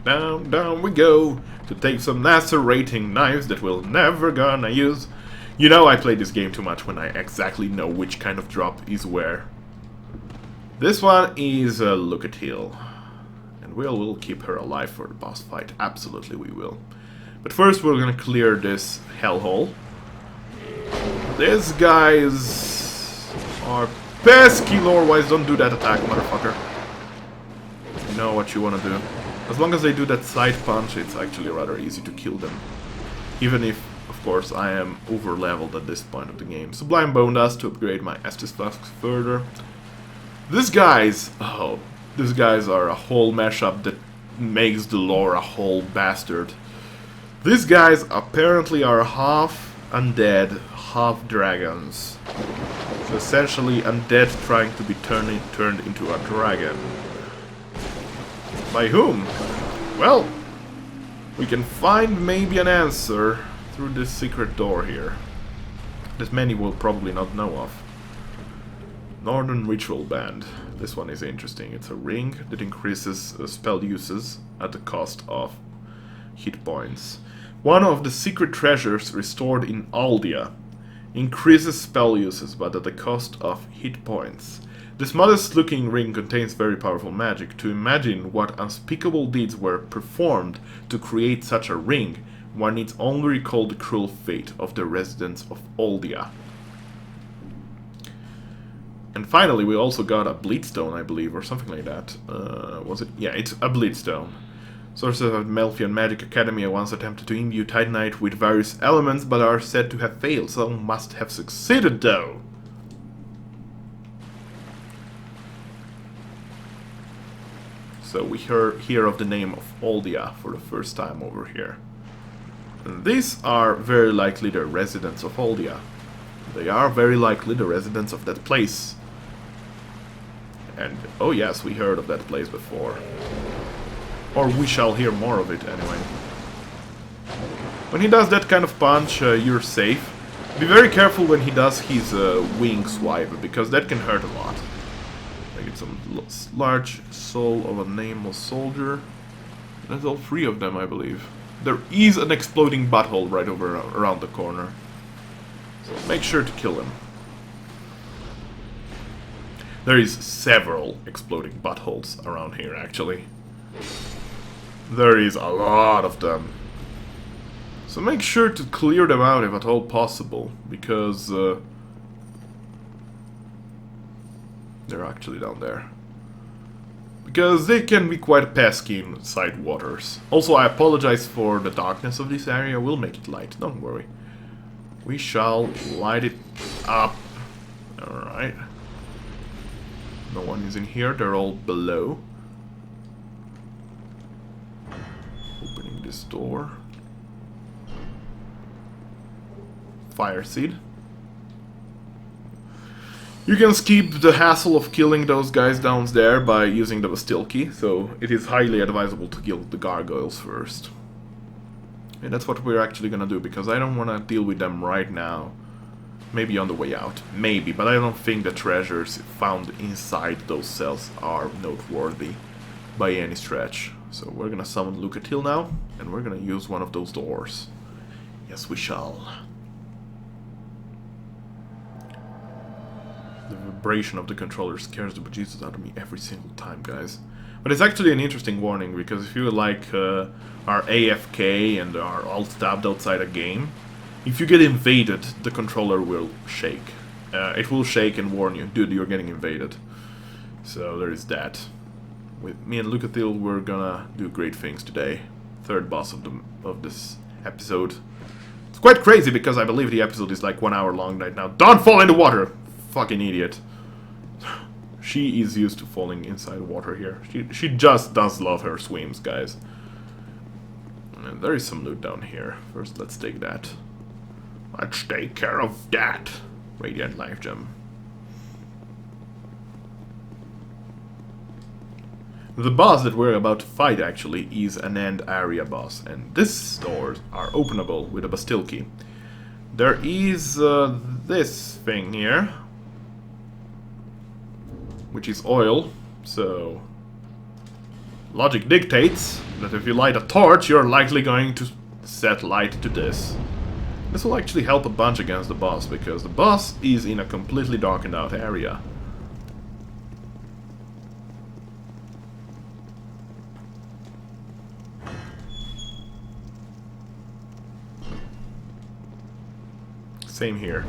Down, down we go. To take some lacerating knives that we'll never gonna use. You know I play this game too much when I exactly know which kind of drop is where. This one is Lucatiel. And we'll keep her alive for the boss fight. Absolutely we will. But first we're gonna clear this hellhole. These guys are pesky, lore-wise. Don't do that attack, motherfucker. You know what you wanna do. As long as they do that side punch, it's actually rather easy to kill them. Even if, of course, I am over-leveled at this point of the game. Sublime Bone does to upgrade my Estus Flasks further. These guys, oh, these guys are a whole mashup that makes the lore a whole bastard. These guys apparently are half undead, half dragons. So essentially undead trying to be turned into a dragon. By whom? Well, we can find maybe an answer through this secret door here. That many will probably not know of. Northern Ritual Band. This one is interesting. It's a ring that increases spell uses at the cost of hit points. One of the secret treasures restored in Aldia increases spell uses but at the cost of hit points. This modest looking ring contains very powerful magic. To imagine what unspeakable deeds were performed to create such a ring, one needs only recall the cruel fate of the residents of Aldia. And finally, we also got a Bleedstone, I believe, or something like that. Was it? Yeah, it's a Bleedstone. Sorcerers of Melfian Magic Academy once attempted to imbue Titanite with various elements, but are said to have failed. Some must have succeeded, though. So we hear of the name of Aldia for the first time over here. And these are very likely the residents of Aldia. They are very likely the residents of that place. And, oh yes, we heard of that place before. Or we shall hear more of it anyway. When he does that kind of punch, you're safe. Be very careful when he does his wing swipe, because that can hurt a lot. I get some large soul of a nameless soldier. That's all three of them, I believe. There is an exploding butthole right over around the corner. So make sure to kill him. There is several exploding buttholes around here, actually. There is a lot of them. So make sure to clear them out if at all possible, because they're actually down there. Because they can be quite pesky inside waters. Also, I apologize for the darkness of this area. We'll make it light, don't worry. We shall light it up. Alright. No one is in here, they're all below. Opening this door. Fire seed. You can skip the hassle of killing those guys down there by using the Bastille key, so it is highly advisable to kill the gargoyles first. And that's what we're actually gonna do, because I don't wanna deal with them right now. Maybe on the way out. Maybe, but I don't think the treasures found inside those cells are noteworthy by any stretch. So we're gonna summon Lucatiel now, and we're gonna use one of those doors. Yes, we shall. The vibration of the controller scares the bejesus out of me every single time, guys. But it's actually an interesting warning, because if you like are AFK and are alt-tabbed outside a game, if you get invaded, the controller will shake. It will shake and warn you, dude, you're getting invaded. So there is that. With me and Lucatiel, we're gonna do great things today. Third boss of this episode. It's quite crazy because I believe the episode is like 1 hour long right now. Don't fall in the water! Fucking idiot. She is used to falling inside water here. She just does love her swims, guys. And there is some loot down here. First, let's take that. Let's take care of that. Radiant Life Gem. The boss that we're about to fight actually is an end area boss, and these doors are openable with a Bastille key. There is this thing here, which is oil, so logic dictates that if you light a torch, you're likely going to set light to this. This will actually help a bunch against the boss, because the boss is in a completely darkened out area. Same here.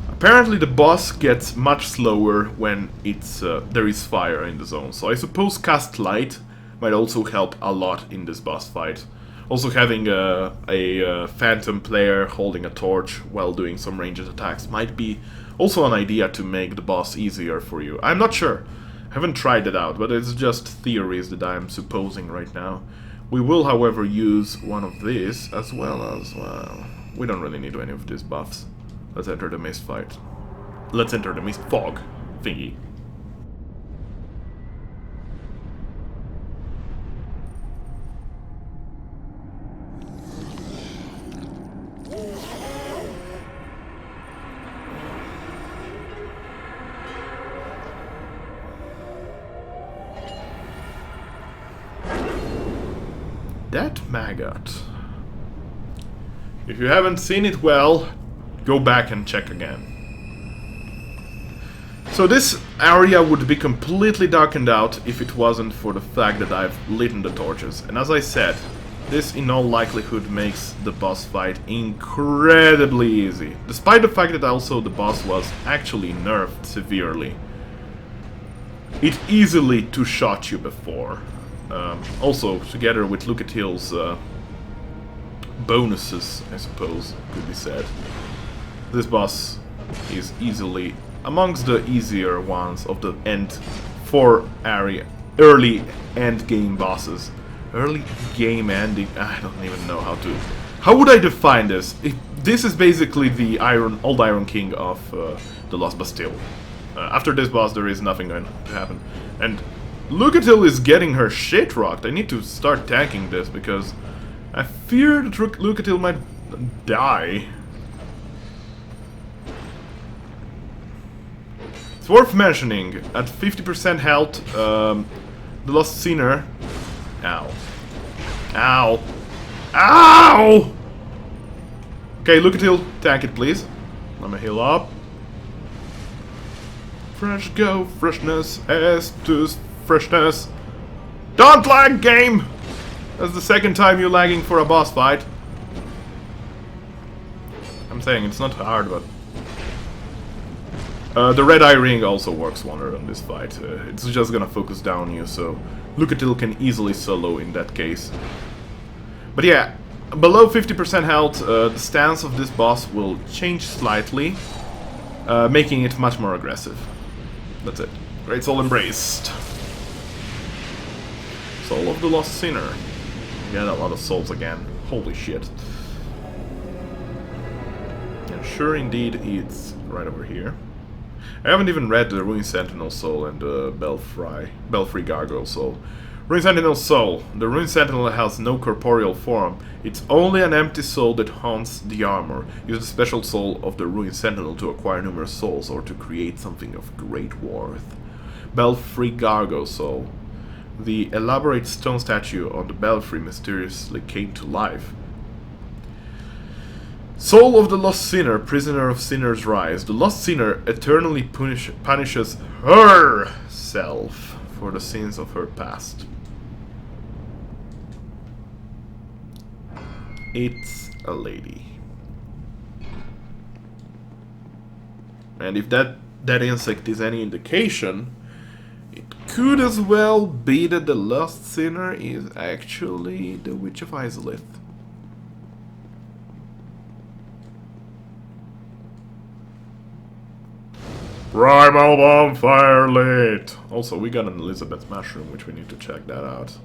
Apparently the boss gets much slower when there is fire in the zone, so I suppose cast light might also help a lot in this boss fight. Also having a phantom player holding a torch while doing some ranged attacks might be also an idea to make the boss easier for you. I'm not sure. I haven't tried it out, but it's just theories that I'm supposing right now. We will, however, use one of these as well. We don't really need any of these buffs. Let's enter the mist fight. Let's enter the mist fog thingy. That maggot. If you haven't seen it well, go back and check again. So this area would be completely darkened out if it wasn't for the fact that I've lit the torches. And as I said, this in all likelihood makes the boss fight incredibly easy. Despite the fact that also the boss was actually nerfed severely. It easily two-shot you before. Also, together with Lucatill's bonuses, I suppose, could be said. This boss is easily amongst the easier ones of the early end game bosses. Early game ending, I don't even know how to... How would I define this? This is basically the old Iron King of the Lost Bastille. After this boss there is nothing going to happen. And Lucatill is getting her shit rocked. I need to start tanking this because I fear that Lucatill might die. It's worth mentioning, at 50% health, the Lost Sinner... Ow. Ow. Ow! Okay, Lucatill, tank it please. Let me heal up. Fresh go, freshness, estus, freshness. Don't lag, game! That's the second time you're lagging for a boss fight. I'm saying it's not hard, but... the red eye ring also works wonder on this fight. It's just gonna focus down you, so Lucatill can easily solo in that case. But yeah, below 50% health, the stance of this boss will change slightly, making it much more aggressive. That's it. Great Soul Embraced. Soul of the Lost Sinner. Get a lot of souls again. Holy shit. And sure indeed, it's right over here. I haven't even read the Ruined Sentinel Soul and the Belfry Gargoyles Soul. Ruined Sentinel Soul. The Ruined Sentinel has no corporeal form. It's only an empty soul that haunts the armor. Use the special soul of the Ruined Sentinel to acquire numerous souls or to create something of great worth. Belfry Gargoyle Soul. The elaborate stone statue on the belfry mysteriously came to life. Soul of the Lost Sinner, prisoner of Sinner's Rise. The Lost Sinner eternally punishes herself for the sins of her past. It's a lady. And if that insect is any indication, it could as well be that the Lost Sinner is actually the Witch of Izalith. Primal Bonfire lit! Also, we got an Elizabeth Mushroom, which we need to check that out.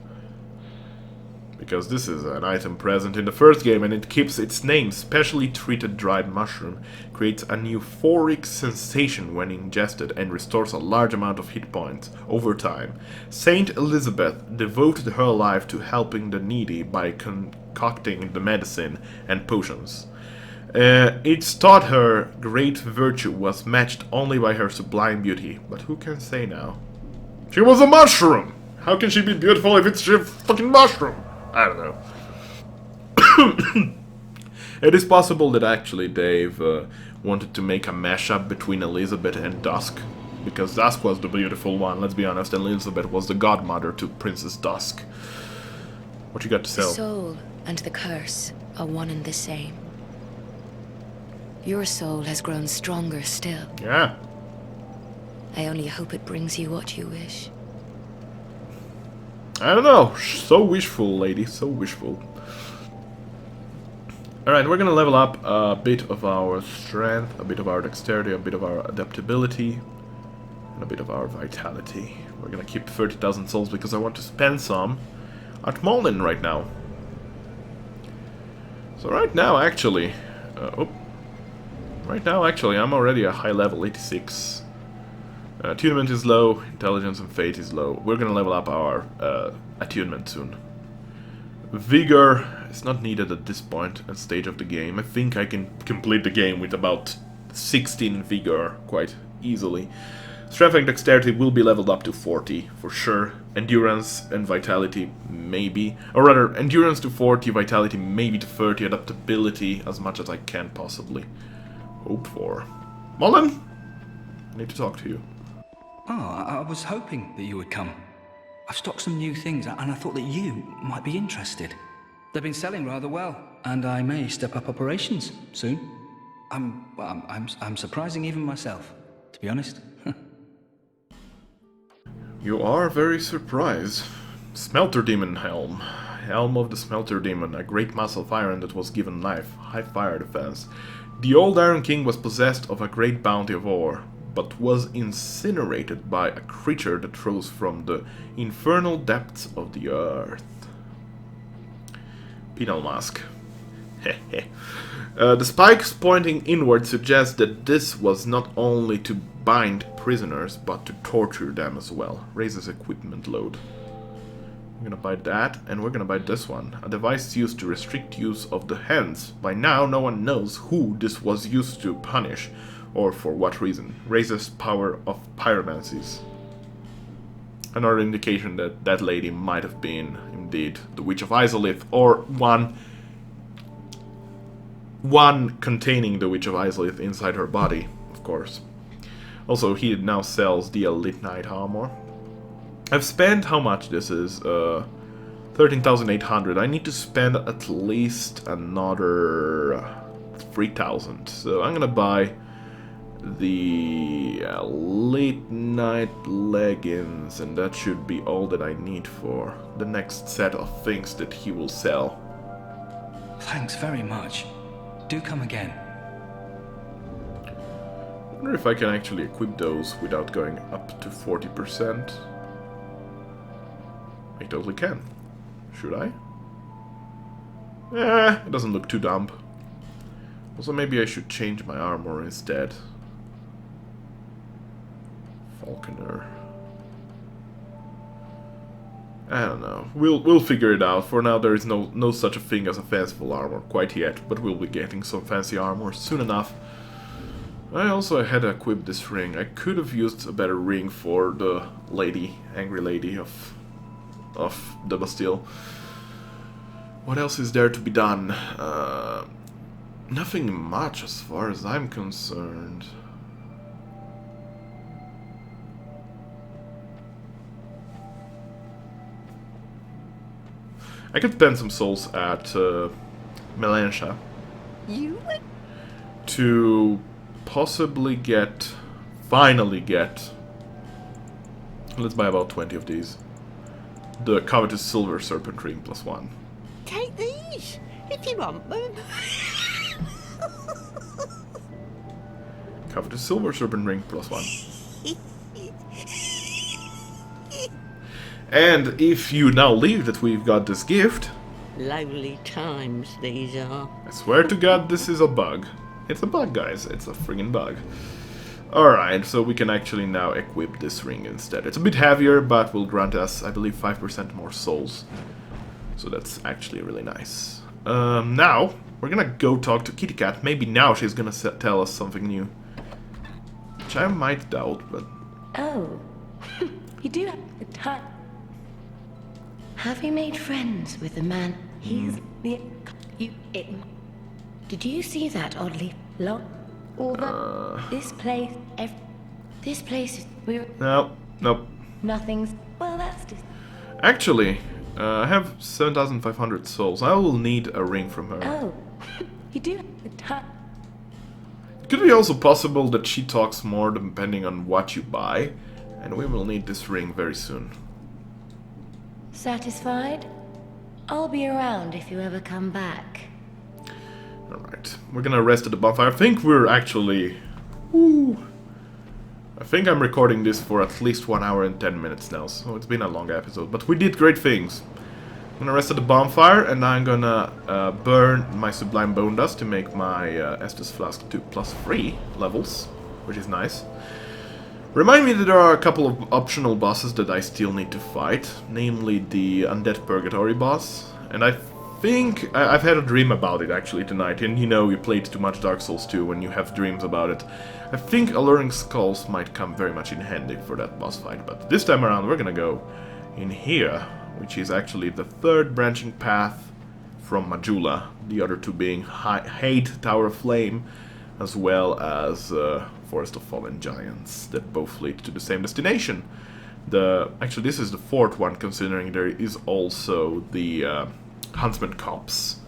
Because this is an item present in the first game, and it keeps its name. Specially treated dried mushroom creates a euphoric sensation when ingested and restores a large amount of hit points over time. Saint Elizabeth devoted her life to helping the needy by concocting the medicine and potions. It's taught her great virtue was matched only by her sublime beauty, but who can say now? She was a mushroom! How can she be beautiful if it's a fucking mushroom? I don't know. It is possible that actually Dave wanted to make a mashup between Elizabeth and Dusk, because Dusk was the beautiful one, let's be honest, and Elizabeth was the godmother to Princess Dusk. What you got to The sell? soul and the curse are one and the same. Your soul has grown stronger still. Yeah. I only hope it brings you what you wish. I don't know. So wishful, lady. So wishful. Alright, we're gonna level up a bit of our strength, a bit of our dexterity, a bit of our adaptability, and a bit of our vitality. We're gonna keep 30,000 souls because I want to spend some at Molin right now. So right now, actually... Right now, actually, I'm already a high level, 86. Attunement is low, intelligence and fate is low. We're gonna level up our attunement soon. Vigor is not needed at this point and stage of the game. I think I can complete the game with about 16 vigor quite easily. Strength and dexterity will be leveled up to 40 for sure. Endurance and vitality maybe. Or rather, endurance to 40, vitality maybe to 30, adaptability as much as I can possibly hope for. Mullen? I need to talk to you. Oh, I was hoping that you would come. I've stocked some new things, and I thought that you might be interested. They've been selling rather well, and I may step up operations soon. I'm surprising even myself, to be honest. You are very surprised. Smelter Demon Helm. Helm of the Smelter Demon, a great mass of iron that was given life, high fire defense. The old Iron King was possessed of a great bounty of ore, but was incinerated by a creature that rose from the infernal depths of the earth. Penal Mask. The spikes pointing inward suggest that this was not only to bind prisoners, but to torture them as well. Raises equipment load. We're gonna buy that, and we're gonna buy this one. A device used to restrict use of the hands. By now, no one knows who this was used to punish, or for what reason. Raises power of pyromancies. Another indication that that lady might have been, indeed, the Witch of Izalith, or one containing the Witch of Izalith inside her body, of course. Also, he now sells the Elite Knight armor. I've spent how much this is? 13,800. I need to spend at least another 3,000. So I'm gonna buy the Elite Knight leggings, and that should be all that I need for the next set of things that he will sell. Thanks very much. Do come again. I wonder if I can actually equip those without going up to 40%. I totally can. Should I? It doesn't look too dumb. Also, maybe I should change my armor instead. Falconer. I don't know. We'll figure it out. For now, there is no such a thing as a fanciful armor quite yet, but we'll be getting some fancy armor soon enough. I also had to equip this ring. I could have used a better ring for the lady, angry lady of the Bastille. What else is there to be done? Nothing much as far as I'm concerned. I could spend some souls at Melancha to possibly finally get, let's buy about 20 of these. The covetous silver serpent ring +1. Take these, if you want them. Covetous silver serpent ring +1. And if you now leave that we've got this gift... Lowly times these are. I swear to God, this is a bug. It's a bug, guys. It's a friggin' bug. Alright, so we can actually now equip this ring instead. It's a bit heavier, but will grant us, I believe, 5% more souls. So that's actually really nice. Now, we're gonna go talk to Kitty Cat. Maybe now she's gonna tell us something new. Which I might doubt, but... Oh, you do have the time. Have you made friends with the man? He's the... Did you see that oddly long? This place... this place is... Nope. Nothing's... Well, that's just... Actually, I have 7,500 souls. I will need a ring from her. Oh, you do have the time. Could be also possible that she talks more depending on what you buy, and we will need this ring very soon. Satisfied? I'll be around if you ever come back. Alright, we're gonna rest at the bonfire. I think we're actually... Woo, I think I'm recording this for at least 1 hour and 10 minutes now, so it's been a long episode. But we did great things. I'm gonna rest at the bonfire, and I'm gonna burn my Sublime Bone Dust to make my Estus Flask to +3 levels, which is nice. Remind me that there are a couple of optional bosses that I still need to fight, namely the Undead Purgatory boss, and I think... I've had a dream about it actually tonight, and you know, you played too much Dark Souls 2 when you have dreams about it. I think Alluring Skulls might come very much in handy for that boss fight, but this time around we're gonna go in here, which is actually the third branching path from Majula, the other two being Hade, Tower of Flame, as well as Forest of Fallen Giants, that both lead to the same destination. Actually, this is the fourth one, considering there is also the Huntsman Copse,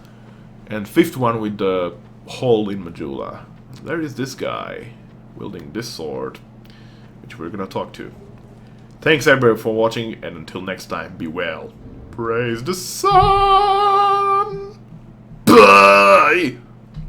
and fifth one with the hole in Majula. There is this guy wielding this sword, which we're gonna talk to. Thanks everybody for watching, and until next time, be well. Praise the sun! Bye!